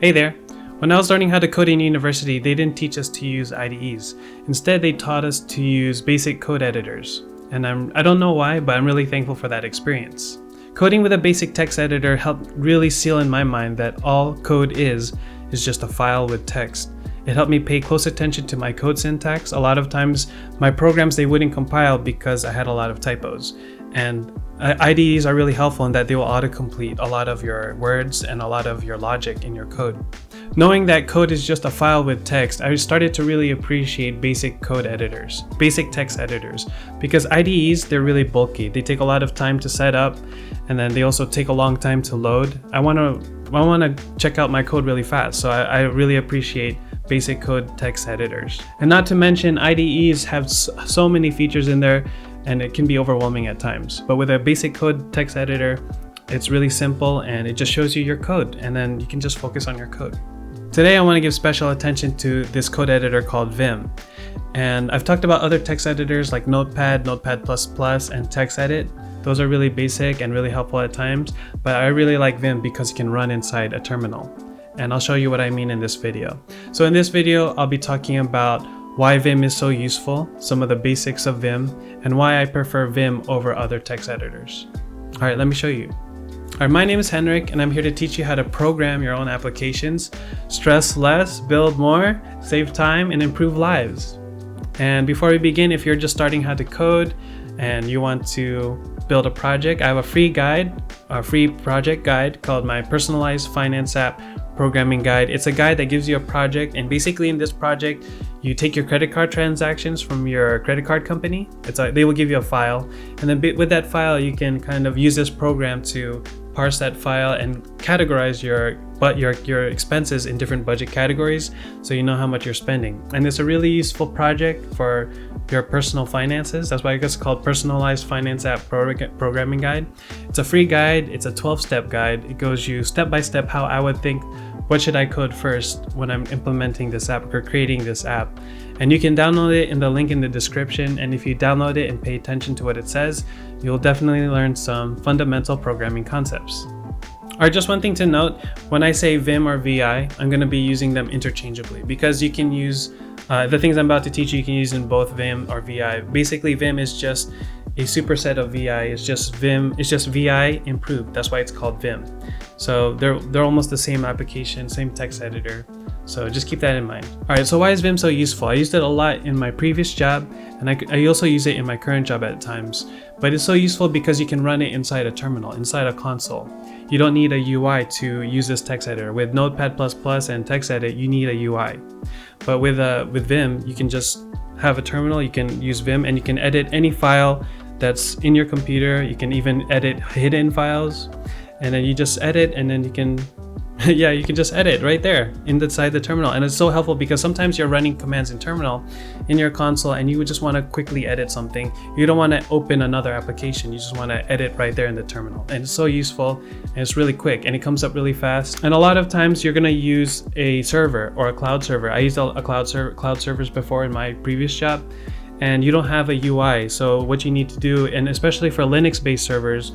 Hey there! When I was learning how to code in university, they didn't teach us to use IDEs. Instead, they taught us to use basic code editors. And I don't know why, but I'm really thankful for that experience. Coding with a basic text editor helped really seal in my mind that all code is just a file with text. It helped me pay close attention to my code syntax. A lot of times, my programs, they wouldn't compile because I had a lot of typos. And IDEs are really helpful in that they will autocomplete a lot of your words and a lot of your logic in your code. Knowing that code is just a file with text, I started to really appreciate basic code editors, basic text editors, because IDEs, they're really bulky. They take a lot of time to set up, and then they also take a long time to load. I want to check out my code really fast, so I really appreciate basic code text editors. And not to mention, IDEs have so many features in there, and it can be overwhelming at times. But with a basic code text editor, it's really simple and it just shows you your code, and then you can just focus on your code. Today I want to give special attention to this code editor called Vim. And I've talked about other text editors like Notepad, Notepad++, and TextEdit. Those are really basic and really helpful at times, but I really like Vim because it can run inside a terminal. And I'll show you what I mean in this video. So in this video, I'll be talking about why Vim is so useful, some of the basics of Vim, and why I prefer Vim over other text editors. All right, let me show you. All right, my name is Henrik, and I'm here to teach you how to program your own applications, stress less, build more, save time, and improve lives. And before we begin, if you're just starting how to code and you want to build a project, I have a free project guide called my Personalized Finance App Programming Guide. It's a guide that gives you a project, and basically in this project, you take your credit card transactions from your credit card company. They will give you a file, and then with that file, you can kind of use this program to parse that file and categorize your expenses in different budget categories, so you know how much you're spending. And it's a really useful project for your personal finances. That's why it's called Personalized Finance App Programming Guide. It's a free guide. It's a 12-step guide. It goes you step by step how I would think, what should I code first when I'm implementing this app or creating this app. And you can download it in the link in the description. And if you download it and pay attention to what it says, you'll definitely learn some fundamental programming concepts. All right, just one thing to note, when I say Vim or VI, I'm going to be using them interchangeably because you can use the things I'm about to teach you can use in both Vim or VI. Basically, Vim is just a superset of VI. It's just VI improved. That's why it's called Vim. So they're almost the same application, same text editor. So just keep that in mind. All right, so why is Vim so useful? I used it a lot in my previous job, and I also use it in my current job at times. But it's so useful because you can run it inside a terminal, inside a console. You don't need a UI to use this text editor. With Notepad++ and TextEdit, you need a UI. But with Vim, you can just have a terminal, you can use Vim, and you can edit any file that's in your computer. You can even edit hidden files, and then you just edit, and then you can you can just edit right there inside the terminal. And it's so helpful because sometimes you're running commands in terminal in your console and you would just want to quickly edit something. You don't want to open another application. You just want to edit right there in the terminal. And it's so useful, and it's really quick, and it comes up really fast. And a lot of times you're going to use a server or a cloud server. I used a cloud servers before in my previous job, and you don't have a UI. So what you need to do, and especially for Linux-based servers,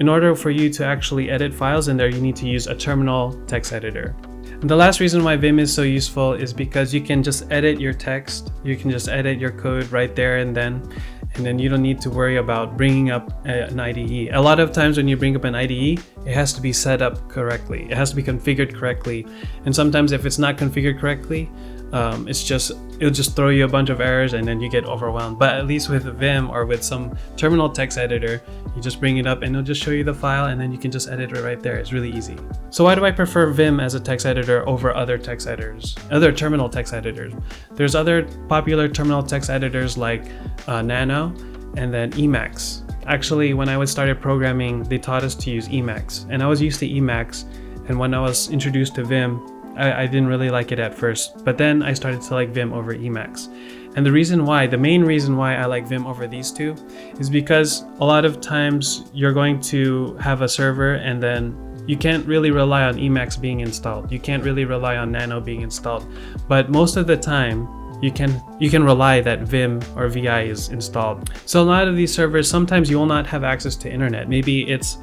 in order for you to actually edit files in there, you need to use a terminal text editor. And the last reason why Vim is so useful is because you can just edit your text. You can just edit your code right there and then you don't need to worry about bringing up an IDE. A lot of times when you bring up an IDE, it has to be set up correctly. It has to be configured correctly. And sometimes if it's not configured correctly, it'll just throw you a bunch of errors and then you get overwhelmed. But at least with Vim or with some terminal text editor, you just bring it up and it'll just show you the file, and then you can just edit it right there. It's really easy. So why do I prefer Vim as a text editor over other terminal text editors? There's other popular terminal text editors like Nano and then Emacs. Actually, when I started programming, they taught us to use Emacs, and I was used to Emacs. And when I was introduced to Vim, I didn't really like it at first, but then I started to like Vim over Emacs. And the main reason why I like Vim over these two is because a lot of times you're going to have a server and then you can't really rely on Emacs being installed. You can't really rely on Nano being installed. But most of the time, you can rely that Vim or VI is installed. So a lot of these servers, sometimes you will not have access to internet. Maybe it's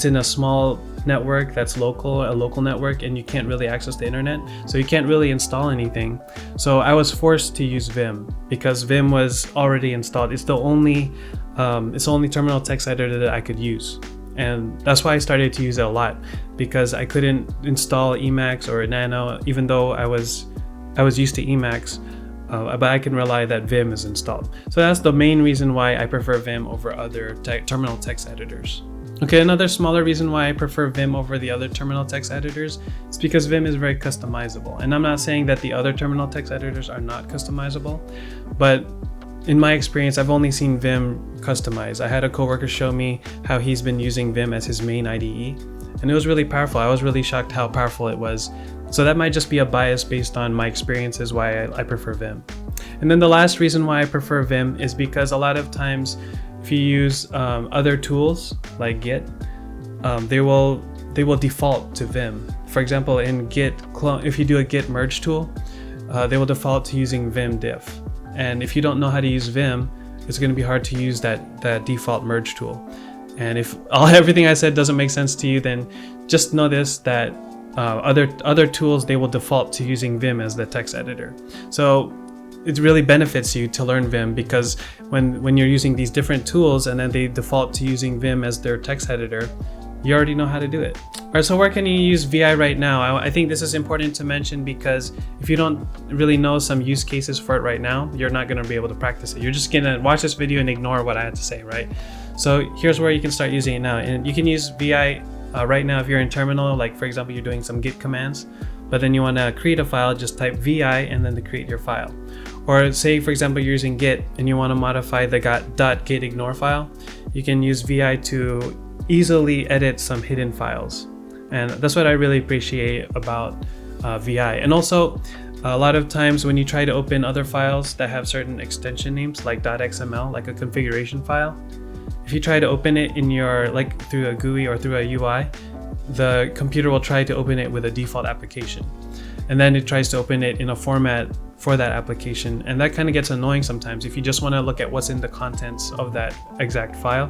in a small network that's a local network, and you can't really access the internet, so you can't really install anything. So I was forced to use Vim because Vim was already installed. It's the only terminal text editor that I could use. And that's why I started to use it a lot, because I couldn't install Emacs or Nano, even though I was used to Emacs, but I can rely that Vim is installed. So that's the main reason why I prefer Vim over other terminal text editors. Okay, another smaller reason why I prefer Vim over the other terminal text editors is because Vim is very customizable. And I'm not saying that the other terminal text editors are not customizable, but in my experience, I've only seen Vim customized. I had a coworker show me how he's been using Vim as his main IDE, and it was really powerful. I was really shocked how powerful it was. So that might just be a bias based on my experiences why I prefer Vim. And then the last reason why I prefer Vim is because a lot of times if you use other tools like Git, they will default to Vim. For example, in Git clone, if you do a Git merge tool, they will default to using Vim diff. And if you don't know how to use Vim, it's going to be hard to use that default merge tool. And if everything I said doesn't make sense to you, then just know this, that other tools, they will default to using Vim as the text editor. So it really benefits you to learn Vim, because when you're using these different tools and then they default to using Vim as their text editor, you already know how to do it. All right, so where can you use VI right now? I think this is important to mention, because if you don't really know some use cases for it right now, you're not gonna be able to practice it. You're just gonna watch this video and ignore what I had to say, right? So here's where you can start using it now. And you can use VI right now if you're in terminal, like for example, you're doing some Git commands, but then you wanna create a file, just type VI and then to create your file. Or say, for example, you're using Git and you wanna modify the .gitignore file, you can use VI to easily edit some hidden files. And that's what I really appreciate about VI. And also, a lot of times when you try to open other files that have certain extension names like .xml, like a configuration file, if you try to open it in your, like through a GUI or through a UI, the computer will try to open it with a default application. And then it tries to open it in a format for that application. And that kind of gets annoying sometimes. If you just want to look at what's in the contents of that exact file,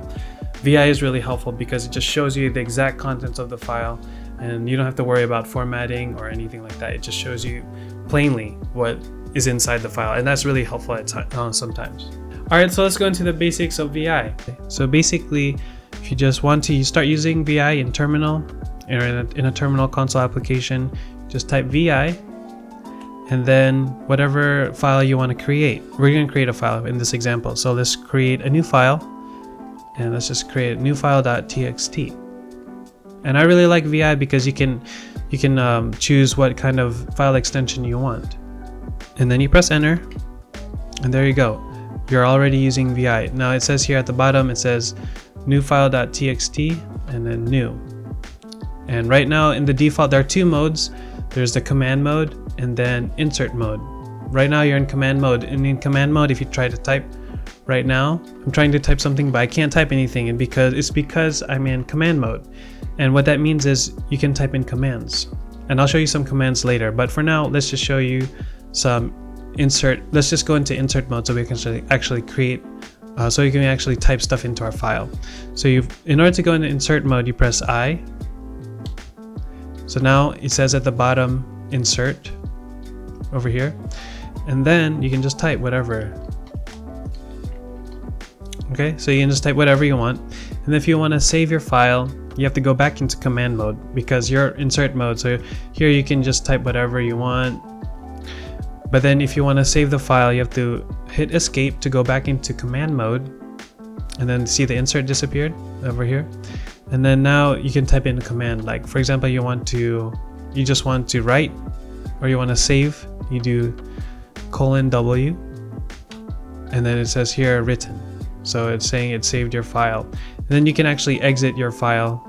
VI is really helpful because it just shows you the exact contents of the file, and you don't have to worry about formatting or anything like that. It just shows you plainly what is inside the file, and that's really helpful at sometimes. All right, so let's go into the basics of VI. So basically, if you just want to start using VI in terminal or in a terminal console application, just type VI and then whatever file you want to create. We're going to create a file in this example. So let's create a new file. And let's just create a new file.txt. And I really like VI because you can choose what kind of file extension you want. And then you press enter, and there you go. You're already using VI. Now it says here at the bottom, it says new file.txt and then new. And right now in the default, there are two modes. There's the command mode and then insert mode. Right now you're in command mode, and in command mode, if you try to type right now, I'm trying to type something, but I can't type anything, and because I'm in command mode. And what that means is you can type in commands, and I'll show you some commands later. But for now, let's just show you some insert. Let's just go into insert mode so we can actually create, so you can actually type stuff into our file. So in order to go into insert mode, you press I. So now it says at the bottom, insert over here, and then you can just type whatever. Okay, so you can just type whatever you want. And if you want to save your file, you have to go back into command mode because you're insert mode. So here you can just type whatever you want. But then if you want to save the file, you have to hit escape to go back into command mode. And then see the insert disappeared over here. And then now you can type in a command. Like for example, you just want to write, or you want to save, you do :W. And then it says here written. So it's saying it saved your file. And then you can actually exit your file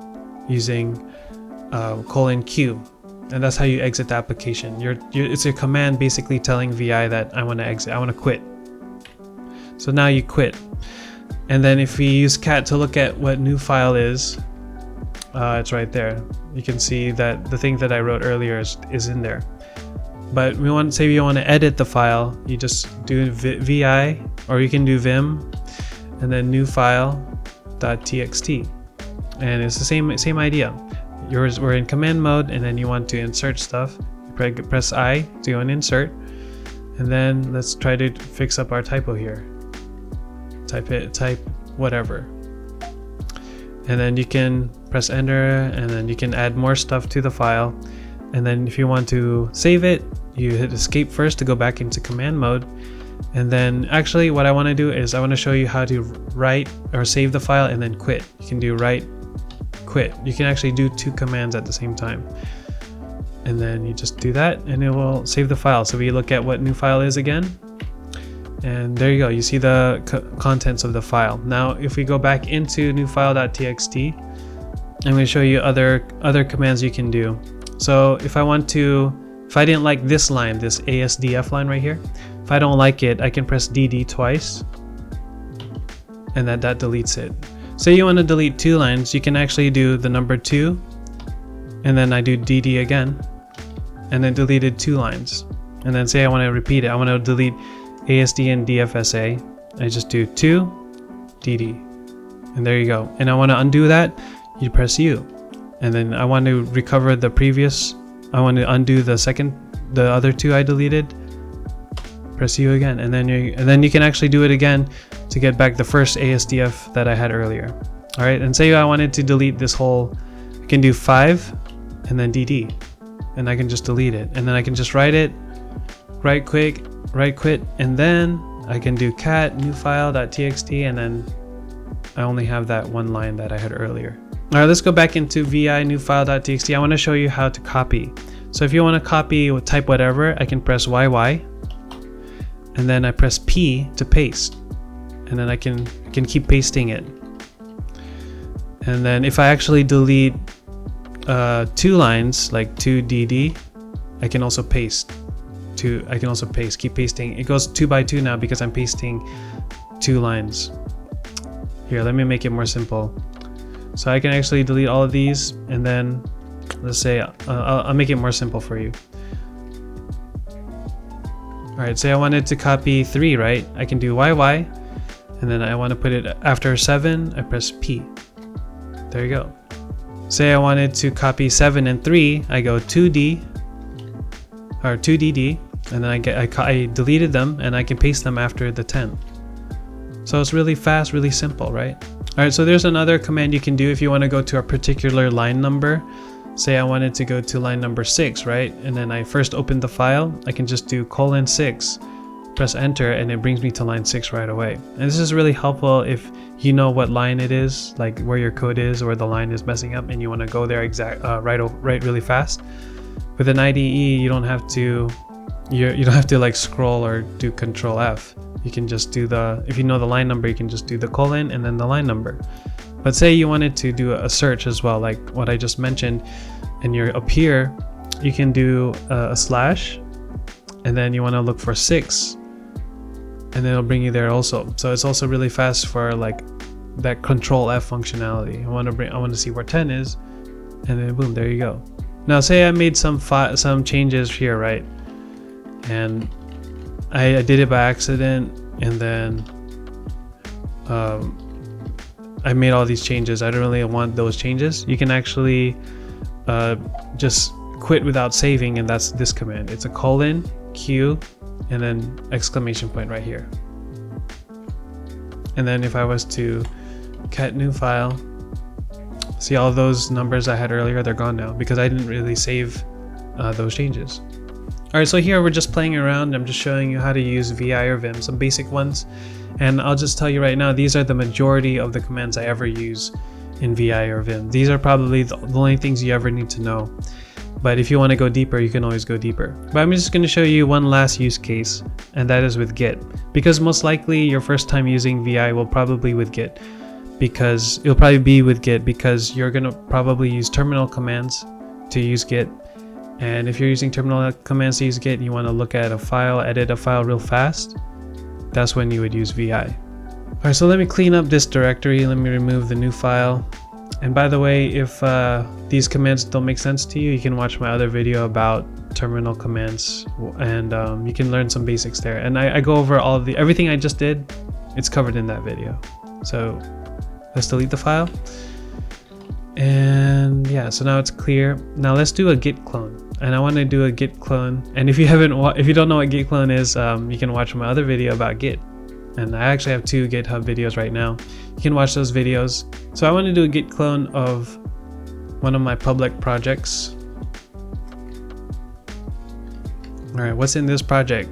using :Q. And that's how you exit the application. It's a command basically telling VI that I want to exit, I want to quit. So now you quit. And then if we use cat to look at what new file is, it's right there. You can see that the thing that I wrote earlier is in there. But we want, say you want to edit the file, you just do vi, or you can do vim, and then new file.txt, and it's the same idea. We're in command mode, and then you want to insert stuff. You press I to go and insert, and then let's try to fix up our typo here. Type whatever, and then you can press enter, and then you can add more stuff to the file. And then if you want to save it, you hit escape first to go back into command mode. And then actually what I want to do is I want to show you how to write or save the file and then quit. You can do write, quit. You can actually do 2 commands at the same time. And then you just do that and it will save the file. So we look at what new file is again. And there you go. You see the contents of the file. Now if we go back into new file.txt, I'm going to show you other commands you can do. So if I didn't like this line, this ASDF line right here, if I don't like it, I can press DD twice, and that deletes it. Say you want to delete 2 lines, you can actually do the number 2, and then I do DD again, and then deleted 2 lines. And then say I want to repeat it, I want to delete ASD and DFSA, I just do 2, DD, and there you go. And I want to undo that, you press U. And then I want to recover the previous, I want to undo the other 2 I deleted, press U again, and then you can actually do it again to get back the first ASDF that I had earlier. All right, and say I wanted to delete this whole, I can do 5 and then DD, and I can just delete it, and then I can just write it, right quit, and then I can do cat new file.txt, and then I only have that 1 line that I had earlier. All right, let's go back into vi new file.txt. I want to show you how to copy. So if you want to copy or type whatever, I can press YY, and then I press P to paste, and then I can keep pasting it. And then if I actually delete 2 lines, like 2 DD, I can also paste. Keep pasting. It goes 2 by 2 now because I'm pasting 2 lines. Here, let me make it more simple. So I can actually delete all of these, and then let's say I'll make it more simple for you. All right, say I wanted to copy 3, right? I can do YY, and then I want to put it after 7, I press P. There you go. Say I wanted to copy 7 and 3, I go 2D or 2DD, and then I deleted them, and I can paste them after the 10. So it's really fast, really simple, right? All right, so there's another command you can do if you want to go to a particular line number. Say I wanted to go to line number 6, right? And then I first opened the file, I can just do :6, press enter, and it brings me to line 6 right away. And this is really helpful if you know what line it is, like where your code is, or the line is messing up, and you want to go there right really fast. With an IDE, you don't have to like scroll or do Control F. You can just do if you know the line number, you can just do the colon and then the line number. But say you wanted to do a search as well, like what I just mentioned, and you're up here, you can do a slash, and then you want to look for 6, and then it'll bring you there also. So it's also really fast for like that Control F functionality. I want to see where 10 is, and then boom, there you go. Now say I made some changes here, right? And I did it by accident, and then I made all these changes. I don't really want those changes. You can actually just quit without saving, and that's this command. It's a colon, Q, and then exclamation point right here. And then if I was to cat new file, see all of those numbers I had earlier, they're gone now because I didn't really save those changes. All right, so here we're just playing around. I'm just showing you how to use VI or Vim, some basic ones. And I'll just tell you right now, these are the majority of the commands I ever use in VI or Vim. These are probably the only things you ever need to know. But if you want to go deeper, you can always go deeper. But I'm just going to show you one last use case, and that is with Git. Because most likely your first time using VI will probably with Git. Because it'll probably be with Git because you're going to probably use terminal commands to use Git. And if you're using terminal commands to use Git and you want to look at a file, edit a file real fast, that's when you would use VI. All right, so let me clean up this directory. Let me remove the new file. And by the way, if these commands don't make sense to you, you can watch my other video about terminal commands, and you can learn some basics there. And I go over all of everything I just did. It's covered in that video. So let's delete the file. And yeah, so now it's clear. Now let's do a git clone. And I want to do a git clone. And if you don't know what git clone is, you can watch my other video about git. And I actually have 2 GitHub videos right now. You can watch those videos. So I want to do a git clone of one of my public projects. All right, what's in this project?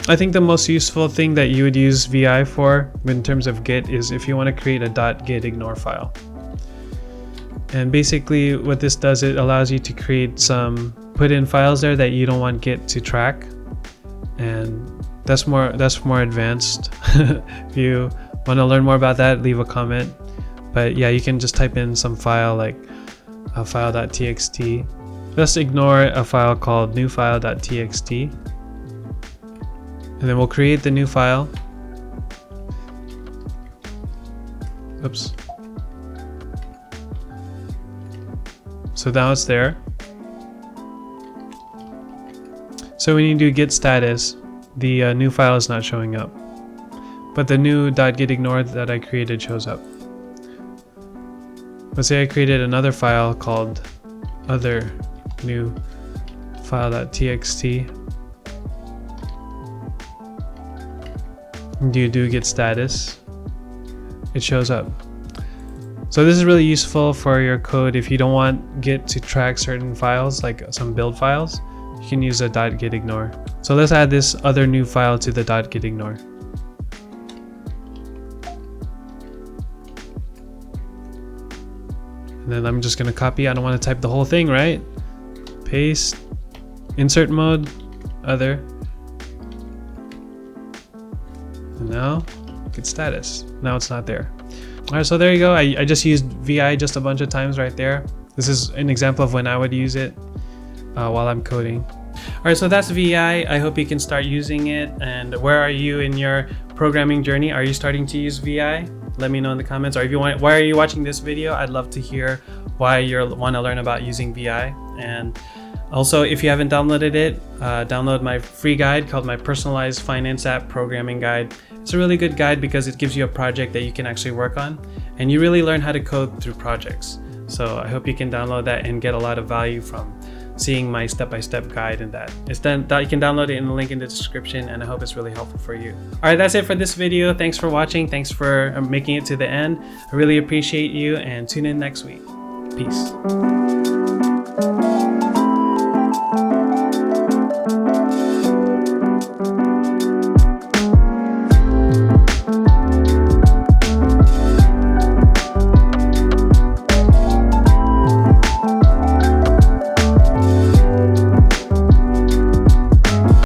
I think the most useful thing that you would use VI for in terms of Git is if you want to create a .gitignore file. And basically what this does, it allows you to put in files there that you don't want Git to track. And that's more advanced. If you want to learn more about that, leave a comment. But yeah, you can just type in some file like a file.txt. Let's ignore a file called newfile.txt. And then we'll create the new file. Oops. So now it's there. So when you do git status, the new file is not showing up, but the new .gitignore that I created shows up. Let's say I created another file called other new file.txt. You do git status, it shows up. So this is really useful for your code if you don't want Git to track certain files, like some build files. You can use a .gitignore. So let's add this other new file to the .gitignore. And then I'm just gonna copy. I don't want to type the whole thing, right? Paste, insert mode, other. And now git status. Now it's not there. All right, so there you go. I just used VI just a bunch of times right there. This is an example of when I would use it while I'm coding. All right, so that's VI. I hope you can start using it. And where are you in your programming journey? Are you starting to use VI? Let me know in the comments. Or if you want, why are you watching this video? I'd love to hear why you want to learn about using VI. And also, if you haven't downloaded it, download my free guide called My Personalized Finance App Programming Guide. It's a really good guide because it gives you a project that you can actually work on, and you really learn how to code through projects. So I hope you can download that and get a lot of value from seeing my step-by-step guide in that. You can download it in the link in the description, and I hope it's really helpful for you. All right, that's it for this video. Thanks for watching. Thanks for making it to the end. I really appreciate you, and tune in next week. Peace.